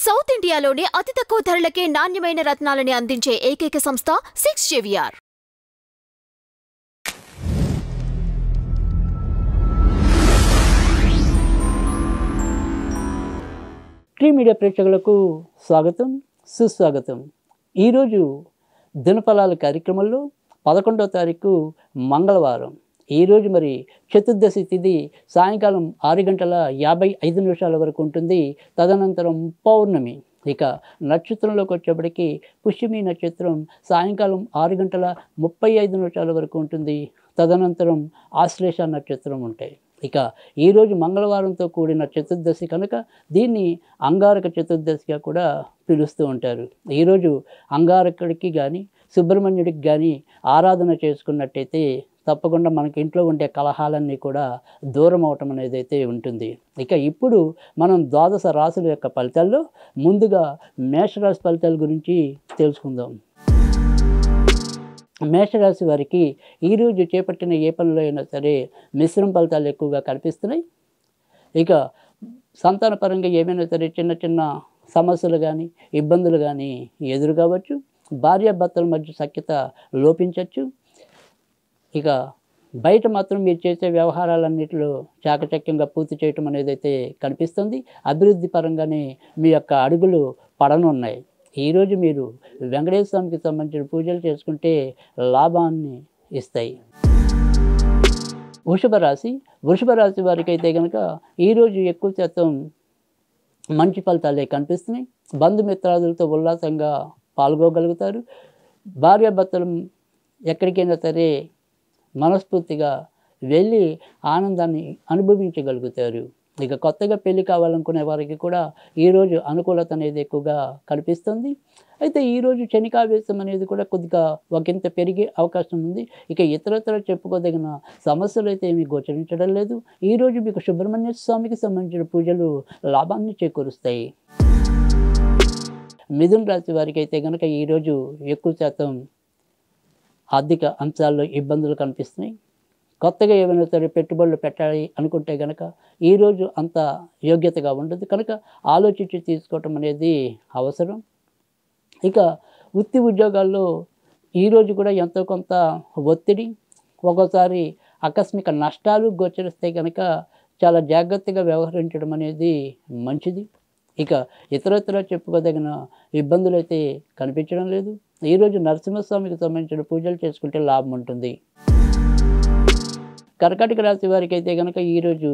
South ఇండియాలోనే అతి తక్కువ ధరలకే నాణ్యమైన రత్నాలని అందించే ఏకైక సంస్థ 6 JVR. ట్రీ మీడియా ప్రేక్షకులకు స్వాగతం సుస్వాగతం. ఈరోజు దినఫలాల కార్యక్రమంలో 11వ తారీఖు మంగళవారం. ఈరోజు మరి చతుర్దశి తిథి సాయంకాలం 6:55 వరకు ఉంటుంది. తదనంతరం పౌర్ణమి. ఇక నక్షత్రంలోకి వచ్చేప్పటికి పుష్యమి నక్షత్రం సాయంకాలం 6:35 వరకు ఉంటుంది. తదనంతరం ఆశ్లేష నక్షత్రం ఉంటాయి. ఇక ఈరోజు మంగళవారంతో కూడిన చతుర్దశి కనుక దీన్ని అంగారక చతుర్దశిగా కూడా పిలుస్తూ ఉంటారు. ఈరోజు అంగారకుడికి కానీ సుబ్రహ్మణ్యుడికి కానీ ఆరాధన చేసుకున్నట్టయితే తప్పకుండా మనకి ఇంట్లో ఉండే కలహాలన్నీ కూడా దూరం అవటం అనేది అయితే ఉంటుంది. ఇక ఇప్పుడు మనం ద్వాదశ రాశుల యొక్క ఫలితాల్లో ముందుగా మేషరాశి ఫలితాల గురించి తెలుసుకుందాం. మేషరాశి వారికి ఈరోజు చేపట్టిన ఏ పనులు అయినా సరే మిశ్రమ ఫలితాలు ఎక్కువగా కనిపిస్తున్నాయి. ఇక సంతానపరంగా ఏమైనా సరే చిన్న చిన్న సమస్యలు కానీ ఇబ్బందులు కానీ ఎదురు కావచ్చు. భార్యాభర్తల మధ్య సఖ్యత లోపించవచ్చు. ఇక బయట మాత్రం మీరు చేసే వ్యవహారాలన్నింటిలో చాకచక్యంగా పూర్తి చేయటం అనేది అయితే కనిపిస్తుంది. అభివృద్ధి పరంగానే మీ యొక్క అడుగులు పడనున్నాయి. ఈరోజు మీరు వెంకటేశ్వర స్వామికి సంబంధించిన పూజలు చేసుకుంటే లాభాన్ని ఇస్తాయి. వృషభ రాశి వారికి అయితే కనుక ఈరోజు ఎక్కువ శాతం మంచి ఫలితాలే కనిపిస్తున్నాయి. బంధుమిత్రాదులతో ఉల్లాసంగా పాల్గొగలుగుతారు. భార్యాభర్తలు ఎక్కడికైనా సరే మనస్ఫూర్తిగా వెళ్ళి ఆనందాన్ని అనుభవించగలుగుతారు. ఇక కొత్తగా పెళ్లి కావాలనుకునే వారికి కూడా ఈరోజు అనుకూలత అనేది ఎక్కువగా కనిపిస్తుంది. అయితే ఈరోజు శనికావేశం అనేది కూడా కొద్దిగా ఒకంత పెరిగే అవకాశం ఉంది. ఇక ఇతరత్ర చెప్పుకోదగిన సమస్యలు అయితే ఏమీ గోచరించడం లేదు. ఈరోజు మీకు సుబ్రహ్మణ్య స్వామికి సంబంధించిన పూజలు లాభాన్ని చేకూరుస్తాయి. మిథున రాశి వారికి అయితే కనుక ఈరోజు ఎక్కువ శాతం ఆర్థిక అంశాల్లో ఇబ్బందులు కనిపిస్తున్నాయి. కొత్తగా ఏమైనా సరే పెట్టుబడులు పెట్టాలి అనుకుంటే కనుక ఈరోజు అంత యోగ్యతగా ఉండదు. కనుక ఆలోచించి తీసుకోవటం అనేది అవసరం. ఇక వృత్తి ఉద్యోగాల్లో ఈరోజు కూడా ఎంతో కొంత ఒత్తిడి, ఒక్కోసారి ఆకస్మిక నష్టాలు గోచరిస్తే కనుక చాలా జాగ్రత్తగా వ్యవహరించడం అనేది మంచిది. ఇక ఇతరత్ర చెప్పుకోదగిన ఇబ్బందులు అయితే కనిపించడం లేదు. ఈరోజు నరసింహస్వామికి సంబంధించిన పూజలు చేసుకుంటే లాభం ఉంటుంది. కర్కాటక రాశి వారికి అయితే కనుక ఈరోజు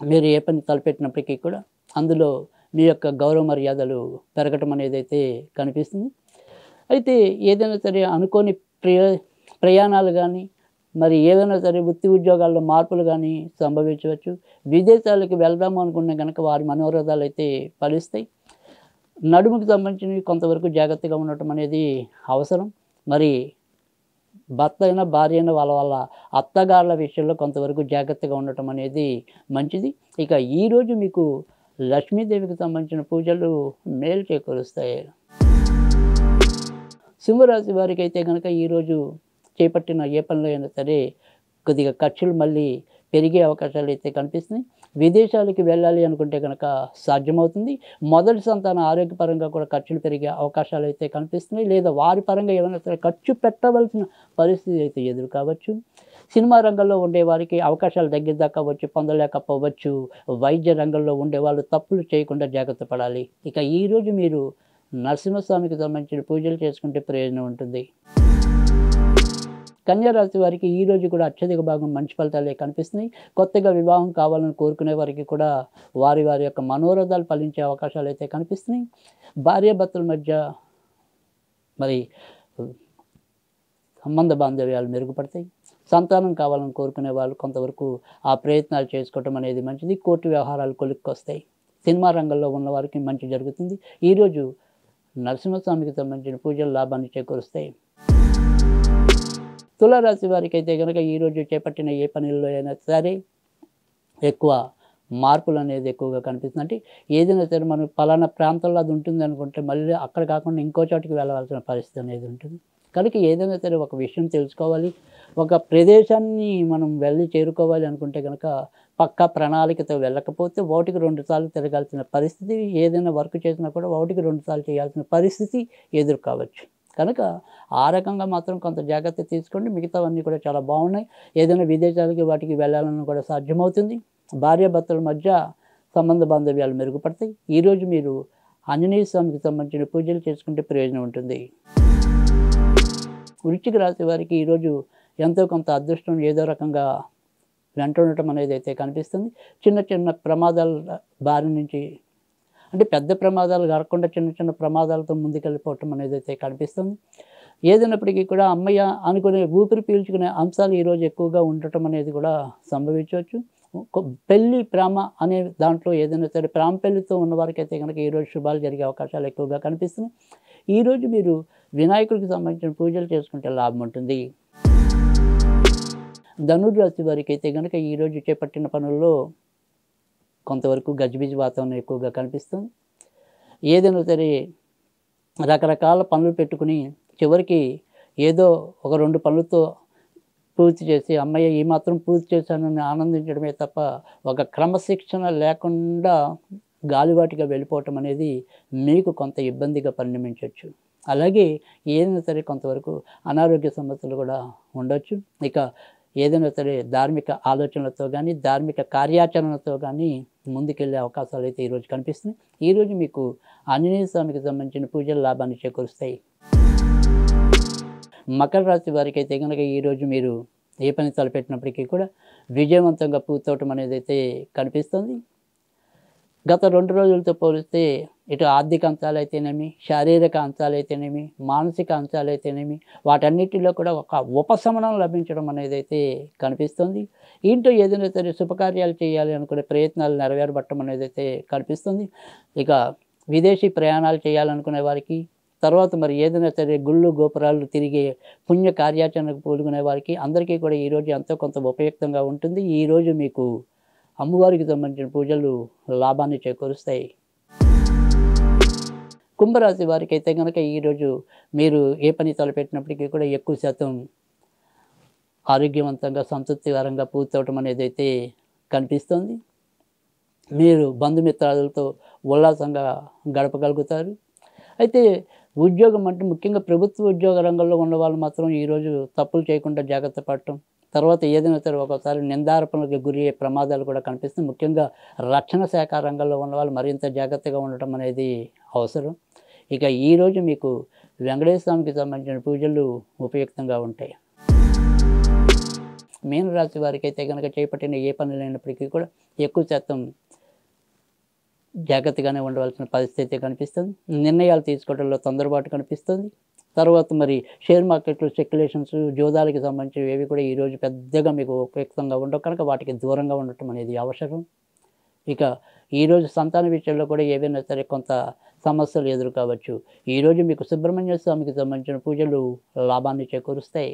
మీరు ఏ పని తలపెట్టినప్పటికీ కూడా అందులో మీ యొక్క గౌరవ మర్యాదలు పెరగటం అనేది అయితే కనిపిస్తుంది. అయితే ఏదైనా సరే అనుకోని ప్రయాణాలు కానీ మరి ఏదైనా సరే వృత్తి ఉద్యోగాల్లో మార్పులు కానీ సంభవించవచ్చు. విదేశాలకు వెళ్దాము అనుకున్న కనుక వారి మనోరథాలు అయితే ఫలిస్తాయి. నడుముకి సంబంధించినవి కొంతవరకు జాగ్రత్తగా ఉండటం అనేది అవసరం. మరి భర్త అయినా భార్య అయినా వాళ్ళ అత్తగారుల విషయంలో కొంతవరకు జాగ్రత్తగా ఉండటం అనేది మంచిది. ఇక ఈరోజు మీకు లక్ష్మీదేవికి సంబంధించిన పూజలు మేలు చేకూరుస్తాయి. సింహరాశి వారికి అయితే కనుక ఈరోజు చేపట్టిన ఏ పనులు అయినా సరే కొద్దిగా ఖర్చులు మళ్ళీ పెరిగే అవకాశాలు అయితే కనిపిస్తున్నాయి. విదేశాలకు వెళ్ళాలి అనుకుంటే కనుక సాధ్యమవుతుంది. మొదటి సంతాన ఆరోగ్యపరంగా కూడా ఖర్చులు పెరిగే అవకాశాలు అయితే కనిపిస్తున్నాయి. లేదా వారి పరంగా ఏమైనా సరే ఖర్చు పెట్టవలసిన పరిస్థితి అయితే ఎదురు కావచ్చు. సినిమా రంగంలో ఉండే వారికి అవకాశాలు దగ్గర దాకా వచ్చి పొందలేకపోవచ్చు. వైద్య రంగంలో ఉండే వాళ్ళు తప్పులు చేయకుండా జాగ్రత్త పడాలి. ఇక ఈరోజు మీరు నరసింహస్వామికి సంబంధించిన పూజలు చేసుకుంటే ప్రయోజనం ఉంటుంది. కన్యారాశి వారికి ఈరోజు కూడా అత్యధిక భాగం మంచి ఫలితాలే కనిపిస్తున్నాయి. కొత్తగా వివాహం కావాలని కోరుకునే వారికి కూడా వారి యొక్క మనోరథాలు ఫలించే అవకాశాలు అయితే కనిపిస్తున్నాయి. భార్యాభర్తల మధ్య మరి సంబంధ బాంధవ్యాలు మెరుగుపడతాయి. సంతానం కావాలని కోరుకునే వాళ్ళు కొంతవరకు ఆ ప్రయత్నాలు చేసుకోవటం అనేది మంచిది. కోర్టు వ్యవహారాలు కొలిక్కొస్తాయి. సినిమా రంగంలో ఉన్న వారికి మంచి జరుగుతుంది. ఈరోజు నరసింహస్వామికి సంబంధించిన పూజలు లాభాన్ని చేకూరుస్తాయి. తులారాశి వారికి అయితే కనుక ఈరోజు చేపట్టిన ఏ పనుల్లో అయినా సరే ఎక్కువ మార్పులు అనేది ఎక్కువగా కనిపిస్తుంది. అంటే ఏదైనా సరే మనం పలానా ప్రాంతంలో అది ఉంటుంది అనుకుంటే మళ్ళీ అక్కడ కాకుండా ఇంకో చోటికి వెళ్ళవలసిన పరిస్థితి అనేది ఉంటుంది. కనుక ఏదైనా సరే ఒక విషయం తెలుసుకోవాలి, ఒక ప్రదేశాన్ని మనం వెళ్ళి చేరుకోవాలి అనుకుంటే కనుక పక్కా ప్రణాళికతో వెళ్ళకపోతే ఒకటికి 2 సార్లు తిరగాల్సిన పరిస్థితి, ఏదైనా వర్క్ చేసినా కూడా ఒకటికి 2 సార్లు చేయాల్సిన పరిస్థితి ఎదురు కావచ్చు. కనుక ఆ రకంగా మాత్రం కొంత జాగ్రత్త తీసుకోండి. మిగతావన్నీ కూడా చాలా బాగున్నాయి. ఏదైనా విదేశాలకి వాటికి వెళ్ళాలన్నా కూడా సాధ్యమవుతుంది. భార్యాభర్తల మధ్య సంబంధ బాంధవ్యాలు మెరుగుపడతాయి. ఈరోజు మీరు ఆంజనేయ స్వామికి సంబంధించిన పూజలు చేసుకుంటే ప్రయోజనం ఉంటుంది. వృశ్చిక రాశి వారికి ఈరోజు ఎంతో కొంత అదృష్టం ఏదో రకంగా వెంటుండటం అనేది అయితే కనిపిస్తుంది. చిన్న చిన్న ప్రమాదాల బారి నుంచి, అంటే పెద్ద ప్రమాదాలు కాకుండా చిన్న చిన్న ప్రమాదాలతో ముందుకెళ్ళిపోవటం అనేది అయితే కనిపిస్తుంది. ఏదైనప్పటికీ కూడా అమ్మయ్య అనుకునే ఊపిరి పీల్చుకునే అంశాలు ఈరోజు ఎక్కువగా ఉండటం అనేది కూడా సంభవించవచ్చు. పెళ్ళి ప్రేమ అనే దాంట్లో ఏదైనా సరే ప్రేమ పెళ్ళితో ఉన్నవారికైతే కనుక ఈరోజు శుభాలు జరిగే అవకాశాలు ఎక్కువగా కనిపిస్తున్నాయి. ఈరోజు మీరు వినాయకుడికి సంబంధించిన పూజలు చేసుకుంటే లాభం ఉంటుంది. ధనుర్రాశి వారికి అయితే కనుక ఈరోజు చేపట్టిన పనుల్లో కొంతవరకు గజిబిజి వాతావరణం ఎక్కువగా కనిపిస్తుంది. ఏదైనా సరే రకరకాల పనులు పెట్టుకుని చివరికి ఏదో ఒక 2 పనులతో పూర్తి చేసి అమ్మయ్య ఈ మాత్రం పూర్తి చేశానని ఆనందించడమే తప్ప ఒక క్రమశిక్షణ లేకుండా గాలివాటిగా వెళ్ళిపోవటం అనేది మీకు కొంత ఇబ్బందిగా పరిణమించవచ్చు. అలాగే ఏదైనా సరే కొంతవరకు అనారోగ్య సమస్యలు కూడా ఉండొచ్చు. ఇక ఏదైనా సరే ధార్మిక ఆలోచనలతో కానీ ధార్మిక కార్యాచరణతో కానీ ముందుకెళ్ళే అవకాశాలు అయితే ఈరోజు కనిపిస్తున్నాయి. ఈరోజు మీకు ఆంజనేయ స్వామికి సంబంధించిన పూజలు లాభాన్ని చేకూరుస్తాయి. మకర రాశి వారికి అయితే కనుక ఈరోజు మీరు ఏ పని తలపెట్టినప్పటికీ కూడా విజయవంతంగా పూర్తవటం అనేది అయితే కనిపిస్తుంది. గత 2 రోజులతో పోలిస్తే ఇటు ఆర్థిక అంశాలైతేనేమి, శారీరక అంశాలైతేనేమి, మానసిక అంశాలైతేనేమి వాటన్నిటిలో కూడా ఒక ఉపశమనం లభించడం అనేది అయితే కనిపిస్తుంది. ఇంట్లో ఏదైనా సరే శుభకార్యాలు చేయాలి అనుకునే ప్రయత్నాలు నెరవేరబట్టడం అనేది అయితే కనిపిస్తుంది. ఇక విదేశీ ప్రయాణాలు చేయాలనుకునే వారికి, తర్వాత మరి ఏదైనా సరే గుళ్ళు గోపురాలు తిరిగే పుణ్య కార్యాచరణకు పూనుకునే వారికి అందరికీ కూడా ఈరోజు ఎంతో కొంత ఉపయుక్తంగా ఉంటుంది. ఈరోజు మీకు అమ్మవారికి సంబంధించిన పూజలు లాభాన్ని చేకూరుస్తాయి. కుంభరాశి వారికి అయితే కనుక ఈరోజు మీరు ఏ పని తలపెట్టినప్పటికీ కూడా ఎక్కువ శాతం ఆరోగ్యవంతంగా సంతృప్తికరంగా పూర్తవటం అనేది అయితే కనిపిస్తుంది. మీరు బంధుమిత్రాలతో ఉల్లాసంగా గడపగలుగుతారు. అయితే ఉద్యోగం అంటే ముఖ్యంగా ప్రభుత్వ ఉద్యోగ రంగంలో ఉన్న వాళ్ళు మాత్రం ఈరోజు తప్పులు చేయకుండా జాగ్రత్త పడటం, తర్వాత ఏదైనా సరే ఒకసారి నిందారోపణలకు గురి అయ్యే ప్రమాదాలు కూడా కనిపిస్తుంది. ముఖ్యంగా రక్షణ శాఖ రంగంలో ఉన్న వాళ్ళు మరింత జాగ్రత్తగా ఉండటం అనేది అవసరం. ఇక ఈరోజు మీకు వెంకటేశ్వర స్వామికి సంబంధించిన పూజలు ఉపయుక్తంగా ఉంటాయి. మీనరాశి వారికి అయితే కనుక చేపట్టిన ఏ పని లేనప్పటికీ కూడా ఎక్కువ శాతం జాగ్రత్తగానే ఉండవలసిన పరిస్థితి కనిపిస్తుంది. నిర్ణయాలు తీసుకోవడంలో తొందరపాటు కనిపిస్తుంది. తర్వాత మరి షేర్ మార్కెట్లు, స్పెక్యులేషన్స్, జోదాలకి సంబంధించినవి ఏవి కూడా ఈరోజు పెద్దగా మీకు ఉపయుక్తంగా ఉండవు కనుక వాటికి దూరంగా ఉండటం అనేది అవసరం. ఇక ఈరోజు సంతాన విషయంలో కూడా ఏవైనా సరే కొంత సమస్యలు ఎదురు కావచ్చు. ఈరోజు మీకు సుబ్రహ్మణ్య స్వామికి సంబంధించిన పూజలు లాభాన్ని చేకూరుస్తాయి.